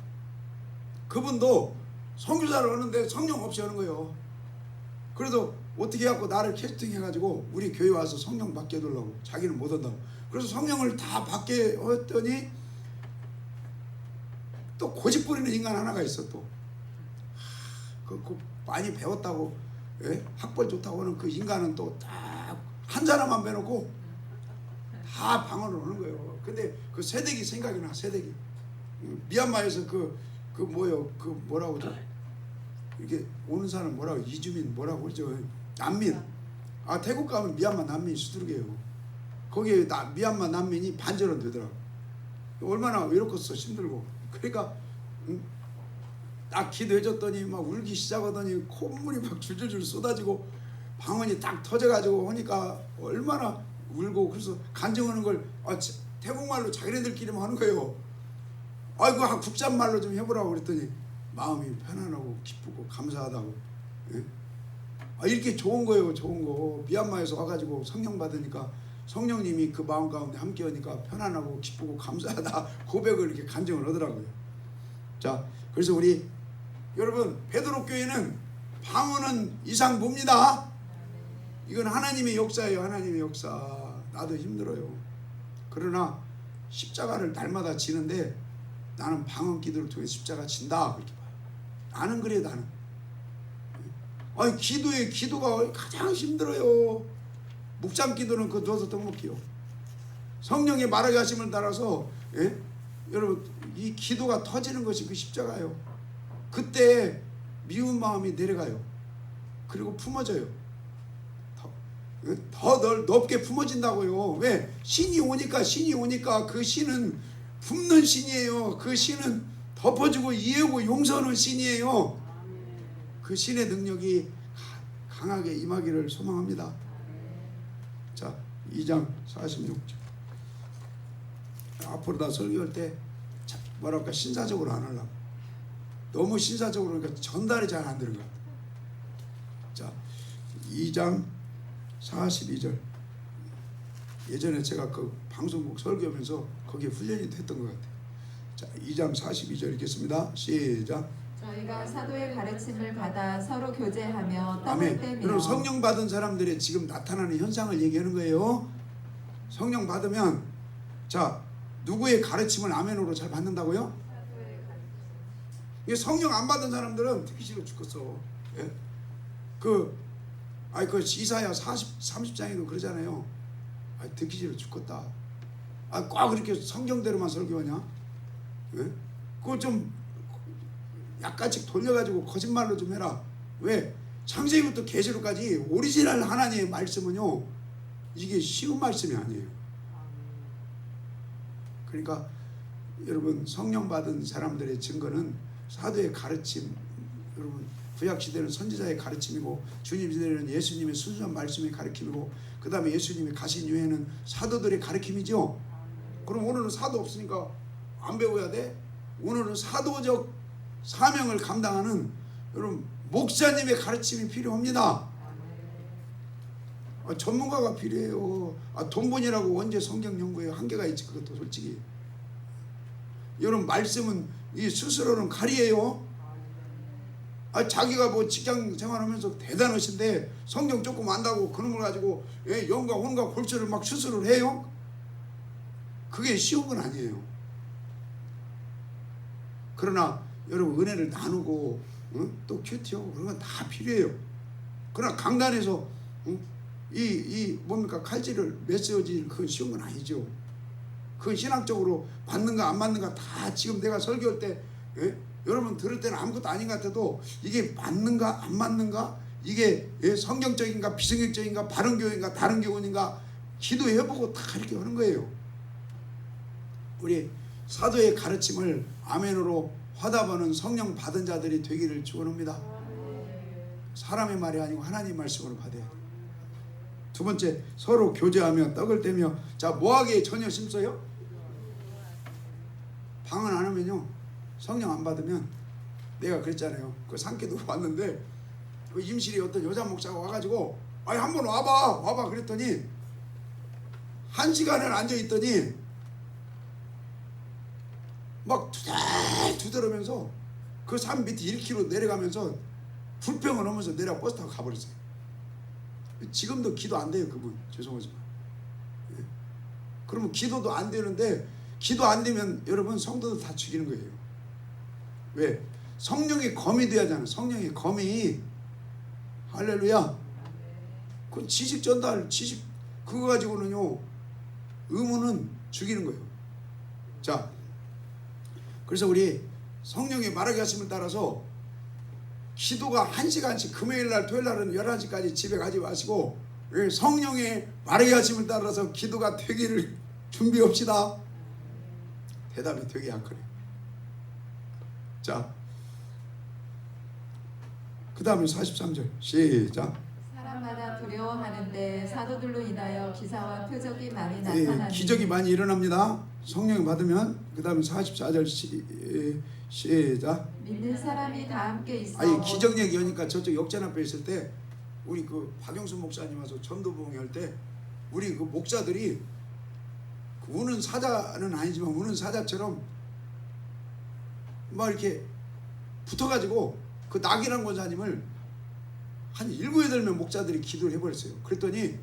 그분도 선교사를 하는데 성령 없이 하는 거예요. 그래도 어떻게 해갖고 나를 캐스팅해가지고 우리 교회 와서 성령 받게 해달라고. 자기는 못 한다고. 그래서 성령을 다 받게 했더니 또 고집 부리는 인간 하나가 있어. 또 그 많이 배웠다고, 학벌 좋다고 하는 그 인간은 또 딱 한 사람만 빼놓고 다 방언을 하는 거예요. 근데 그 세대기 생각이 나. 세대기 미얀마에서 그 뭐라고 그러죠? 이렇게 오는 사람 뭐라고, 이주민 뭐라고 그러죠? 난민. 아, 태국 가면 미얀마 난민이 수두룩해요. 거기에 미얀마 난민이 반절은 되더라고. 얼마나 외롭겠어, 힘들고. 그러니까 딱 기도해줬더니 막 울기 시작하더니 콧물이 막 줄줄줄 쏟아지고 방언이 딱 터져가지고 하니까 얼마나 울고, 그래서 간증하는 걸 태국말로 자기네들끼리만 하는 거예요. 아이고, 국산말로 좀 해보라고 그랬더니 마음이 편안하고 기쁘고 감사하다고. 이렇게 좋은 거예요. 좋은 거. 미얀마에서 와가지고 성령 받으니까 성령님이 그 마음 가운데 함께 하니까 편안하고 기쁘고 감사하다 고백을 이렇게 간증을 하더라고요. 자, 그래서 우리 여러분, 베드로 교회는 방언은 이상 봅니다. 이건 하나님의 역사예요. 하나님의 역사. 나도 힘들어요. 그러나 십자가를 날마다 지는데 나는 방언 기도를 통해 십자가 진다, 그렇게 봐요. 나는 그래요. 나는. 기도가 가장 힘들어요. 묵상 기도는 그거 누워서 떡먹기요. 성령의 말하게 하심을 따라서 여러분, 이 기도가 터지는 것이 그 십자가예요. 그때 미운 마음이 내려가요. 그리고 품어져요. 더 넓게 품어진다고요. 왜? 신이 오니까 그 신은 품는 신이에요. 그 신은 덮어주고 이해하고 용서하는 신이에요. 그 신의 능력이 강하게 임하기를 소망합니다. 자, 2장 46절. 앞으로 다 설교할 때 뭐랄까 신사적으로 안 하려고. 너무 신사적으로 그러니까 전달이 잘 안 되는 것 같아요. 자, 2장 42절. 예전에 제가 그 방송국 설교하면서 거기에 훈련이 됐던 것 같아요. 자, 2장 42절 읽겠습니다. 시작. 저희가 사도의 가르침을 받아 서로 교제하며 떡을 아멘. 떼며. 그럼 성령 받은 사람들의 지금 나타나는 현상을 얘기하는 거예요. 성령 받으면, 자, 누구의 가르침을 아멘으로 잘 받는다고요? 성령 안 받은 사람들은 듣기 싫어 죽겠어. 그 이사야 30장에도 그러잖아요. 듣기 싫어 죽겠다. 꼭 그렇게 성경대로만 설교하냐? 그거 좀 약간씩 돌려가지고 거짓말로 좀 해라. 왜? 창세기부터 계시록까지 오리지널 하나님의 말씀은요, 이게 쉬운 말씀이 아니에요. 그러니까 여러분, 성령 받은 사람들의 증거는 사도의 가르침, 여러분 구약시대는 선지자의 가르침이고 주님 시대는 예수님의 순수한 말씀의 가르침이고 그 다음에 예수님이 가신 이후에는 사도들의 가르침이죠. 그럼 오늘은 사도 없으니까 안 배워야 돼? 오늘은 사도적 사명을 감당하는 여러분 목사님의 가르침이 필요합니다. 전문가가 필요해요. 돈 번이라고 언제 성경 연구에 한계가 있지. 그것도 솔직히 여러분 말씀은 이 스스로는 칼이에요. 자기가 뭐 직장 생활하면서 대단하신데 성경 조금 안다고 그런 걸 가지고 영과 혼과 골절을 막 스스로 해요? 그게 쉬운 건 아니에요. 그러나 여러분 은혜를 나누고 또 큐티하고 그런 건 다 필요해요. 그러나 강단에서 이 뭡니까 칼질을 메시지 그건 쉬운 건 아니죠. 그건 신학적으로 맞는가 안 맞는가 다 지금 내가 설교할 때 여러분 들을 때는 아무것도 아닌 것 같아도 이게 맞는가 안 맞는가 이게 성경적인가 비성경적인가 바른 교회인가 다른 교훈인가 기도해보고 다 이렇게 하는 거예요. 우리 사도의 가르침을 아멘으로 화답하는 성령 받은 자들이 되기를 축원합니다. 사람의 말이 아니고 하나님 말씀으로 받아야 돼요. 두 번째, 서로 교제하며 떡을 떼며. 자, 뭐하기에 전혀 심써요? 방언 안 하면요 성령 안 받으면, 내가 그랬잖아요. 그 산기도 왔는데 그 임실이 어떤 여자 목사가 와가지고 한번 와봐 그랬더니 1시간을 앉아있더니 막 두드러면서 그 산 밑에 1km 내려가면서 불평을 하면서 내려 버스 타고 가버렸어요. 지금도 기도 안 돼요 그분. 죄송하지만 그러면 기도도 안 되는데, 기도 안 되면 여러분 성도들 다 죽이는 거예요. 왜? 성령의 검이 돼야 하잖아. 성령의 검이. 할렐루야. 그 지식 전달, 지식 그거 가지고는요 의무는 죽이는 거예요. 자, 그래서 우리 성령의 말하게 하심을 따라서 기도가 1시간씩, 금요일날 토요일날은 11시까지 집에 가지 마시고 성령의 말하게 하심을 따라서 기도가 되기를 준비합시다. 대답이 되게 약하네. 자, 그 다음에 43절 시작. 사람마다 두려워하는데 사도들로 인하여 기사와 표적이 많이 나타나니. 기적이 많이 일어납니다. 성령 받으면. 그 다음에 44절 시작. 믿는 사람이 다 함께 있어. 기적 얘기하니까 저쪽 역전 앞에 있을 때 우리 그 박영수 목사님 와서 전도부흥회 할 때 우리 그 목사들이 그 우는 사자는 아니지만 우는 사자처럼 막 이렇게 붙어가지고 그 낙이란 권사님을 한 7, 8명 목사들이 기도를 해버렸어요. 그랬더니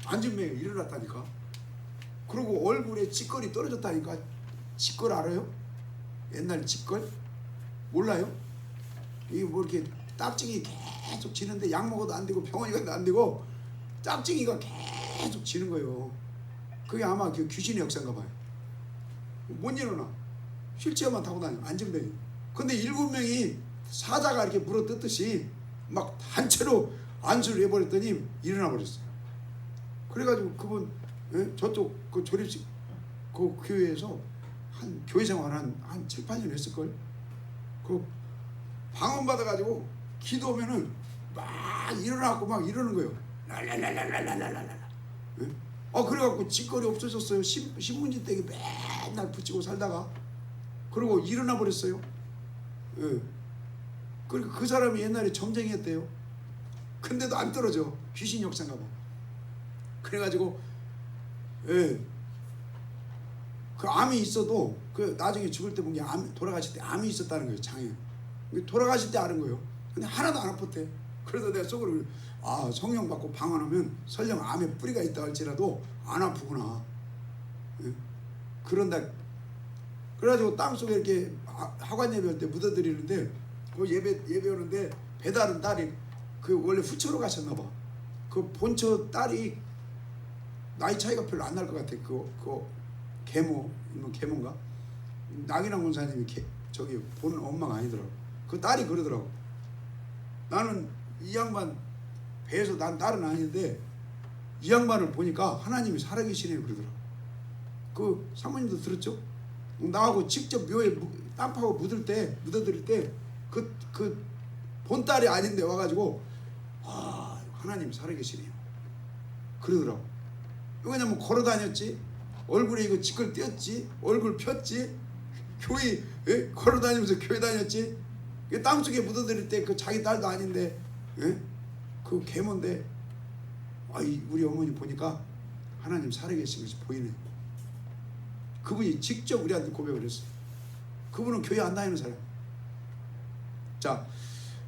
앉은 명이 일어났다니까. 그리고 얼굴에 찌꺼리 떨어졌다니까. 찌꺼리 알아요? 옛날 찌꺼리? 몰라요? 이게 뭐 이렇게 딱지기 계속 지는데 약 먹어도 안 되고 병원에 가도 안 되고 짝찡이가 계속 지는 거예요. 그게 아마 그 귀신의 역사인가 봐요. 못 일어나. 휠체어만 타고 다녀. 앉은 병이. 근데 7명이 사자가 이렇게 물어뜯듯이 막 단체로 안수를 해버렸더니 일어나 버렸어요. 그래가지고 그분 저쪽 그 조립식 그 교회에서 한 교회 생활 한 7, 8년 했을걸. 그 방언 받아가지고 기도하면은 막 일어나고 막 이러는 거예요. 랄랄랄랄랄랄랄랄. 그래갖고 찌꺼리 없어졌어요. 신문지 떼기 맨날 붙이고 살다가 그리고 일어나 버렸어요. 그리고 그 사람이 옛날에 점쟁이였대요. 근데도 안 떨어져. 귀신 역사인가 봐. 그래가지고 그 암이 있어도 그 나중에 죽을 때 본 게 돌아가실 때 암이 있었다는 거예요. 장애. 돌아가실 때 아는 거예요. 근데 하나도 안 아팠대. 그래서 내가 속으로 성령 받고 방언하면 설령 암에 뿌리가 있다 할지라도 안 아프구나. 그런다. 그래가지고 땅속에 이렇게 하관 예배할 때 묻어드리는데 그 예배하는데 배다른 딸이 그 원래 후처로 가셨나 봐. 그 본처 딸이 나이 차이가 별로 안 날 것 같아. 그 계모인가? 낙인왕 권사님이 저기 본 엄마가 아니더라고. 그 딸이 그러더라고. 나는 이 양반 배에서 난 딸은 아닌데 이 양반을 보니까 하나님이 살아계시네요 그러더라고. 그 사모님도 들었죠? 나하고 직접 묘에 땅 파고 묻어드릴 때 그 본딸이 아닌데 와가지고 하나님 살아계시네요 그러더라고. 왜냐면 걸어다녔지, 얼굴에 이거 찌꺼리 띄었지, 얼굴 폈지, 교회 걸어다니면서 교회 다녔지. 땅속에 묻어드릴 때 그 자기 딸도 아닌데 그 계모인데 우리 어머니 보니까 하나님 살아계신 것이 보이네. 그분이 직접 우리한테 고백을 했어요. 그분은 교회 안 다니는 사람. 자,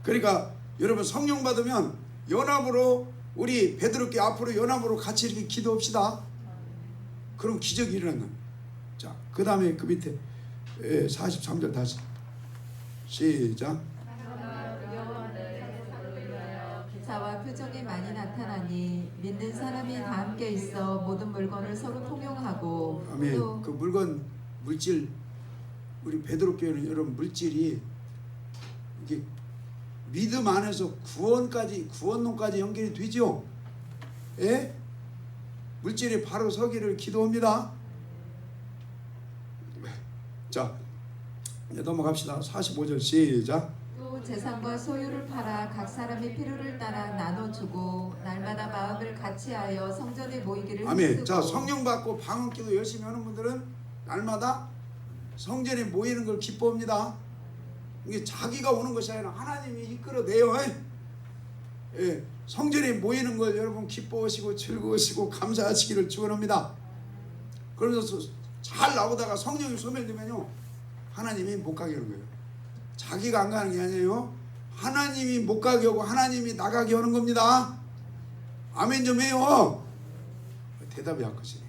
그러니까 여러분 성령 받으면 연합으로 우리 베드로께 앞으로 연합으로 같이 이렇게 기도합시다. 그럼 기적이 일어난다. 자, 그 다음에 그 밑에 43절 다시 시작. 기사와 표적이 많이 나타나니 믿는 사람이 다 함께 있어 모든 물건을 서로 통용하고 아멘. 또 그 물건 물질 우리 베드로 교회는 여러분 물질이 이게 믿음 안에서 구원론까지 연결이 되죠. 예? 물질이 바로 서기를 기도합니다. 자, 이제 넘어갑시다. 45절 시작. 또 재산과 소유를 팔아 각 사람이 필요를 따라 나눠주고 날마다 마음을 같이하여 성전에 모이기를 아멘. 힘쓰고. 자, 성령 받고 방언기도 열심히 하는 분들은 날마다 성전에 모이는 걸 기뻐합니다. 이게 자기가 오는 것이 아니라 하나님이 이끌어내요. 예, 성전에 모이는 걸 여러분 기뻐하시고 즐거우시고 감사하시기를 축원합니다. 그러면서 잘 나오다가 성령이 소멸되면요 하나님이 못 가게 하는 거예요. 자기가 안 가는 게 아니에요. 하나님이 못 가게 하고 하나님이 나가게 하는 겁니다. 아멘 좀 해요. 대답이 안 것이네.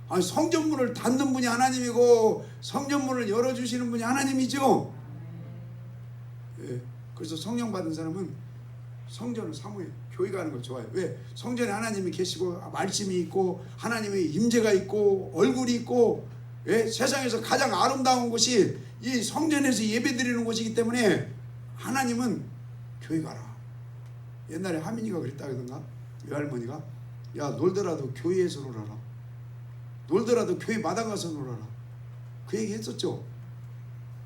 아니, 성전문을 닫는 분이 하나님이고 성전문을 열어주시는 분이 하나님이죠. 예, 그래서 성령 받은 사람은 성전을 사모해요. 교회 가는 걸 좋아해요. 왜? 성전에 하나님이 계시고 말씀이 있고 하나님의 임재가 있고 얼굴이 있고, 예? 세상에서 가장 아름다운 곳이 이 성전에서 예배드리는 곳이기 때문에 하나님은 교회 가라. 옛날에 하민이가 그랬다 그러던가 외할머니가, 야 놀더라도 교회에서 놀아라. 놀더라도 교회 마당 가서 놀아라. 그 얘기 했었죠.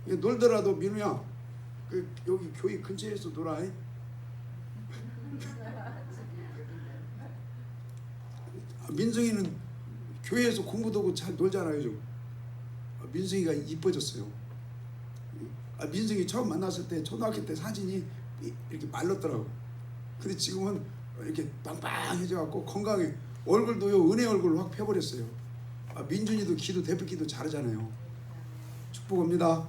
놀더라도 민우야 여기 교회 근처에서 놀아. 민승이는 교회에서 공부도 하고 잘 놀잖아요. 좀. 민승이가 이뻐졌어요. 민승이 처음 만났을 때 초등학교 때 사진이 이렇게 말랐더라고. 근데 지금은 이렇게 빵빵해져갖고 건강해. 얼굴도요 은혜 얼굴 확 펴버렸어요. 민준이도 기도 대표기도 잘하잖아요. 축복합니다.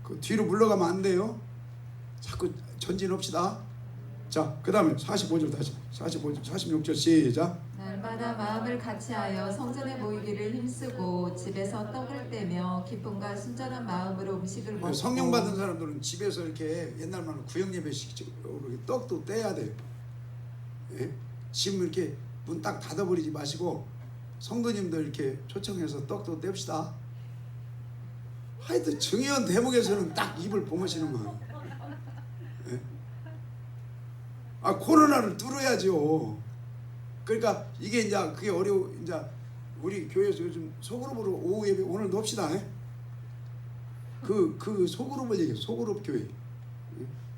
그 뒤로 물러가면 안 돼요. 자꾸 전진합시다. 자, 그 다음에 45절 다시 45절 46절 시작. 날마다 마음을 같이하여 성전에 모이기를 힘쓰고 집에서 떡을 떼며 기쁨과 순전한 마음으로 음식을 먹고. 성령 받은 사람들은 집에서 이렇게 옛날만 구역 예배식으로 떡도 떼야 돼요. 예? 지금 이렇게 문 딱 닫아버리지 마시고 성도님들 이렇게 초청해서 떡도 뗍시다. 하여튼 증의원 대목에서는 딱 입을 봉하시는 거예요. 예? 코로나를 뚫어야죠. 그러니까 이게 이제 그게 이제 우리 교회에서 요즘 소그룹으로 오후 예배 오늘도 합시다. 그 소그룹을 얘기해요. 소그룹 교회.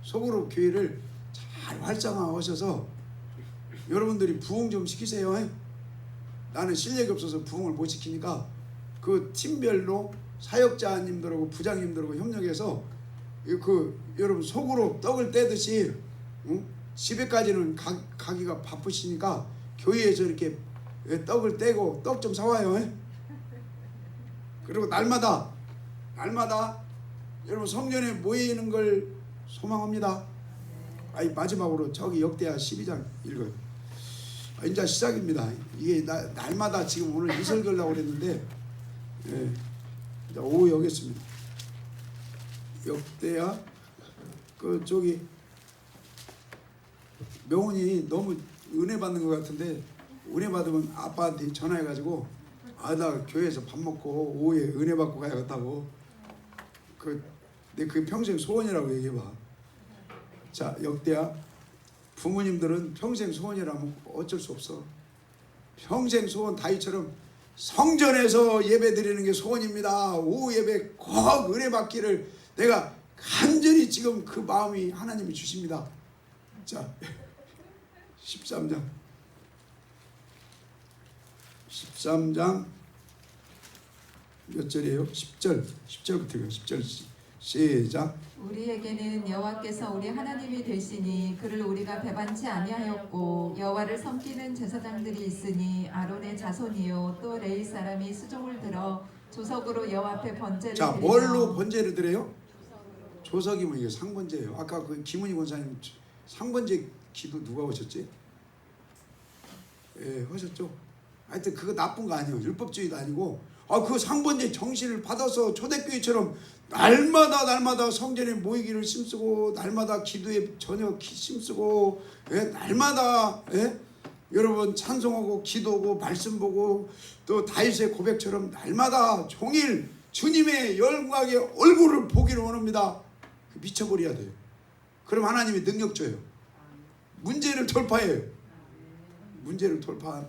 소그룹 교회를 잘 활성화하셔서 여러분들이 부흥 좀 시키세요. 나는 실력이 없어서 부흥을 못 시키니까 그 팀별로 사역자님들하고 부장님들하고 협력해서 여러분 소그룹 떡을 떼듯이 집에까지는 가기가 바쁘시니까 교회에서 이렇게 떡을 떼고 떡 좀 사와요. 그리고 날마다 여러분 성전에 모이는 걸 소망합니다. 마지막으로 저기 역대하 12장 읽어요. 이제 시작입니다. 이게 날마다 지금 오늘 이설교하려고 그랬는데 이제 오후 여겠습니다. 역대하 저기 명훈이 너무 은혜 받는 것 같은데 은혜 받으면 아빠한테 전화해가지고 나 교회에서 밥 먹고 오후에 은혜 받고 가야겠다고. 내 평생 소원이라고 얘기해봐. 자, 역대하 부모님들은 평생 소원이라면 어쩔 수 없어. 평생 소원 다윗처럼 성전에서 예배 드리는 게 소원입니다. 오후 예배 꼭 은혜 받기를 내가 간절히 지금 그 마음이 하나님이 주십니다. 자, 13장 몇 절이에요? 10절부터 10절 시작. 우리에게는 여호와께서 우리 하나님이 되시니 그를 우리가 배반치 아니하였고 여호와를 섬기는 제사장들이 있으니 아론의 자손이요 또 레위 사람이 수종을 들어 조석으로 여호와 앞에 번제를 자, 드리며 뭘로 번제를 드려요? 조석이면 이게 상번제예요. 아까 그 김은희 권사님 상번제 기도 누가 오셨지? 예, 하셨죠. 하여튼 그거 나쁜 거 아니에요. 율법주의도 아니고 그 상번제 정신을 받아서 초대교회처럼 날마다 성전에 모이기를 힘쓰고 날마다 기도에 저녁 힘쓰고 날마다 여러분 찬송하고 기도하고 말씀 보고 또 다윗의 고백처럼 날마다 종일 주님의 영광의 얼굴을 보기를 원합니다. 미쳐버려야 돼요. 그럼 하나님이 능력 줘요. 문제를 돌파해요. 문제를 돌파한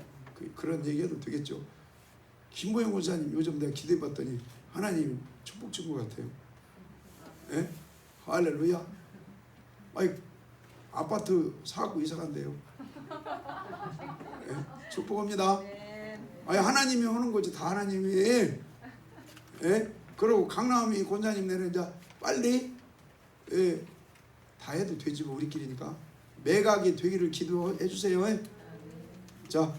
그런 얘기해도 되겠죠. 김보영 권사님 요즘 내가 기도해 봤더니 하나님 축복 준 것 같아요. 예? 할렐루야. 아이 아파트 사고 이사 간대요. 예? 축복합니다. 아니 하나님이 하는 거지 다 하나님이. 예? 그리고 강남이 권사님 내는 이제 빨리 다 해도 되지 뭐 우리끼리니까 매각이 되기를 기도해 주세요. 자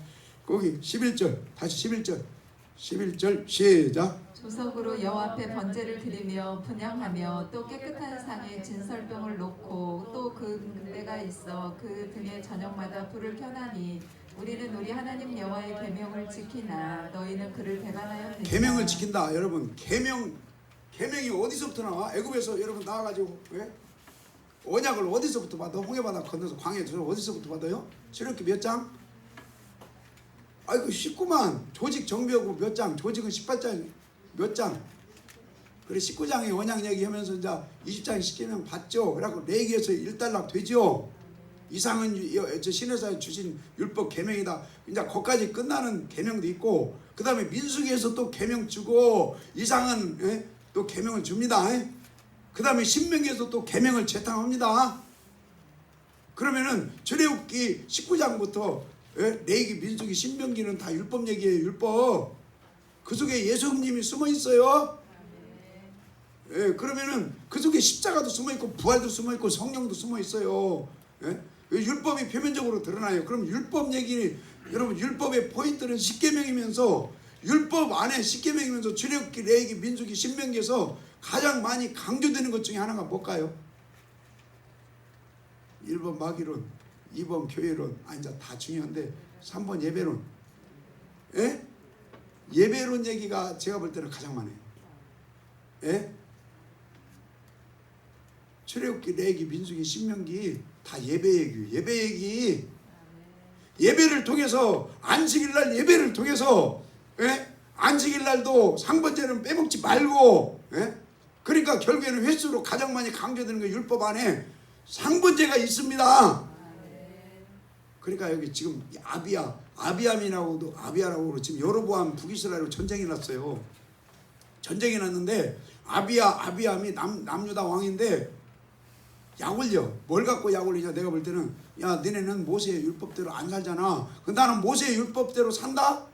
거기 11절 다시 11절 시작. 조석으로 여호와 앞에 번제를 드리며 분향하며 또 깨끗한 상에 진설병을 놓고 또 그 금대가 있어 그 등에 저녁마다 불을 켜나니 우리는 우리 하나님 여호와의 계명을 지키나 너희는 그를 배반하였느니라. 계명을 지킨다. 여러분 계명이 어디서부터 나와? 애굽에서 여러분 나와가지고 언약을 어디서부터 받아? 홍해바다 건너서 광야에 들어 어디서부터 받아요? 출애굽기 몇 장? 아이고 쉽구만. 조직 정비하고 몇 장? 조직은 18장 몇 장? 그래 19장에 언약 얘기하면서 이제 20장 10계명 받죠. 그래갖고 레위기에서 일단락 되죠. 이상은 저 신에서 주신 율법 계명이다. 이제 거기까지 끝나는 계명도 있고 그 다음에 민수기에서 또 계명 주고 이상은 또 계명을 줍니다. 그 다음에 신명기에서 또 계명을 재탕합니다. 그러면은 출애굽기 19장부터 레위기 민수기 신명기는 다 율법 얘기예요. 율법. 그 속에 예수님이 숨어 있어요. 그러면은 그 속에 십자가도 숨어 있고 부활도 숨어 있고 성령도 숨어 있어요. 율법이 표면적으로 드러나요. 그럼 율법 얘기 여러분 율법의 포인트는 십계명이면서 율법 안에 십계명이면서 출애굽기 레위기 민수기 신명기에서 가장 많이 강조되는 것 중에 하나가 뭘까요? 1번 마귀론, 2번 교회론, 이제 다 중요한데 3번 예배론. 예배론 얘기가 제가 볼 때는 가장 많아요. 출애굽기 레위기 민수기 신명기 다 예배 얘기예요. 예배 얘기. 예배를 통해서 안식일날 예배를 통해서 안식일날도 상번제는 빼먹지 말고 그러니까 결국에는 횟수로 가장 많이 강조되는 게 율법 안에 상번제가 있습니다. 그러니까 여기 지금 아비아라고 지금 여로보암 북이스라엘로 전쟁이 났어요. 전쟁이 났는데 아비암이 남유다 왕인데 약 올려. 뭘 갖고 약 올리냐? 내가 볼 때는 야 너네는 모세의 율법대로 안 살잖아. 근데 나는 모세의 율법대로 산다?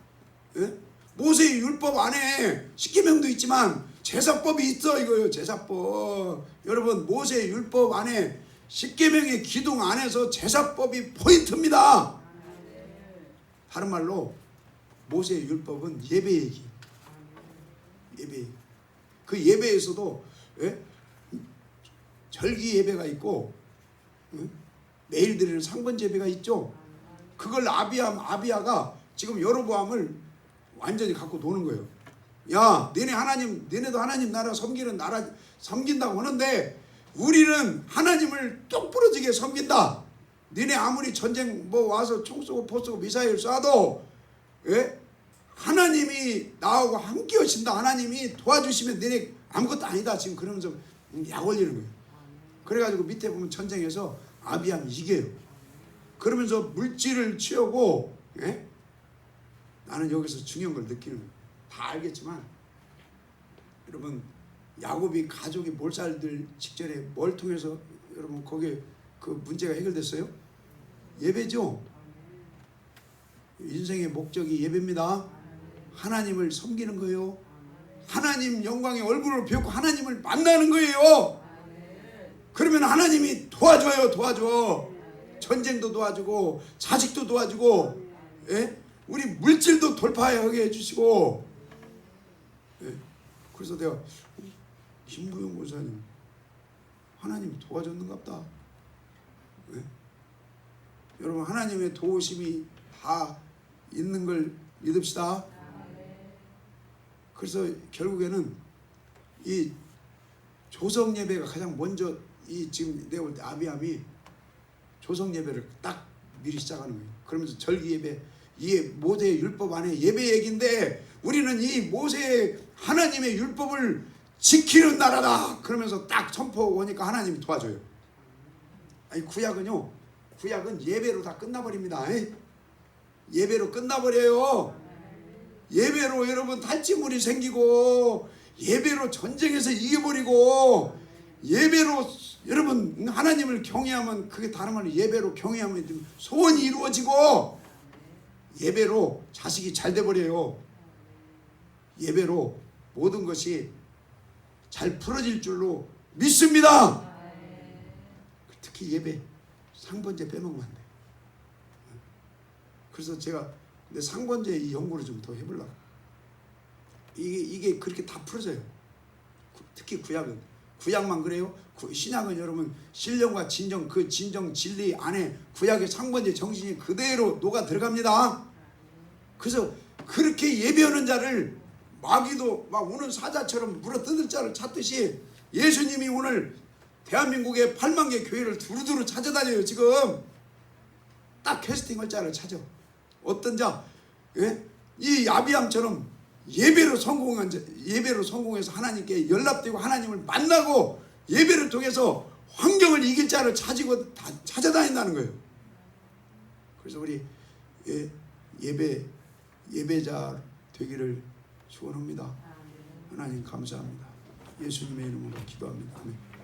모세의 율법 안에 십계명도 있지만 제사법이 있어 이거요. 제사법. 여러분 모세의 율법 안에 십계명의 기둥 안에서 제사법이 포인트입니다. 다른 말로 모세의 율법은 예배 얘기. 예배. 그 예배에서도 절기 예배가 있고 매일 드리는 상번제 예배가 있죠. 그걸 아비아가 지금 여로보암을 완전히 갖고 노는 거예요. 야 너네도 하나님 나라 섬기는 나라 섬긴다고 하는데 우리는 하나님을 똑부러지게 섬긴다. 너네 아무리 전쟁 와서 총 쏘고 포 쏘고 미사일 쏴도 하나님이 나하고 함께 하신다. 하나님이 도와주시면 너네 아무것도 아니다. 지금 그러면서 약 올리는 거예요. 그래가지고 밑에 보면 전쟁에서 아비암이 이겨요. 그러면서 물질을 취하고 나는 여기서 중요한 걸 느끼는 거예요. 다 알겠지만 여러분 야곱이 가족이 몰살들 직전에 뭘 통해서 여러분 거기에 그 문제가 해결됐어요? 예배죠. 인생의 목적이 예배입니다. 하나님을 섬기는 거예요. 하나님 영광의 얼굴을 배우고 하나님을 만나는 거예요. 그러면 하나님이 도와줘. 전쟁도 도와주고 자식도 도와주고, 예? 우리 물질도 돌파하게 해주시고. 예? 그래서 내가 김부영 권사님 하나님이 도와줬는갑다. 예? 여러분 하나님의 도우심이 다 있는 걸 믿읍시다. 그래서 결국에는 이 조성 예배가 가장 먼저, 이 지금 내가 볼 때 아비함이 조성 예배를 딱 미리 시작하는 거예요. 그러면서 절기 예배, 이게 모세의 율법 안에 예배 얘기인데 우리는 이 모세의 하나님의 율법을 지키는 나라다 그러면서 딱 선포 오니까 하나님이 도와줘요. 아니 구약은요, 구약은 예배로 다 끝나버립니다. 예배로 끝나버려요. 예배로 여러분 탈취물이 생기고, 예배로 전쟁에서 이겨버리고, 예배로 여러분 하나님을 경외하면, 그게 다른 말로 예배로 경외하면 소원이 이루어지고, 예배로 자식이 잘 돼버려요. 예배로 모든 것이 잘 풀어질 줄로 믿습니다. 특히 예배 상번제 빼먹으면 안 돼. 그래서 제가 근데 상번제 이 연구를 좀 더 해보려고. 이게 그렇게 다 풀어져요. 특히 구약은, 구약만 그래요. 신약은 여러분 신령과 진정, 그 진정 진리 안에 구약의 상번제 정신이 그대로 녹아 들어갑니다. 그래서 그렇게 예배하는 자를 마귀도 막 우는 사자처럼 물어뜯을 자를 찾듯이 예수님이 오늘 대한민국의 8만 개 교회를 두루두루 찾아다녀요. 지금 딱 캐스팅할 자를 찾아. 어떤 자, 예? 이 아비함처럼 예배로 성공한 자, 예배로 성공해서 하나님께 연락되고 하나님을 만나고 예배를 통해서 환경을 이길 자를 찾고 다 찾아다닌다는 거예요. 그래서 우리 예배자 되기를 축원합니다. 하나님 감사합니다. 예수님의 이름으로 기도합니다. 아멘.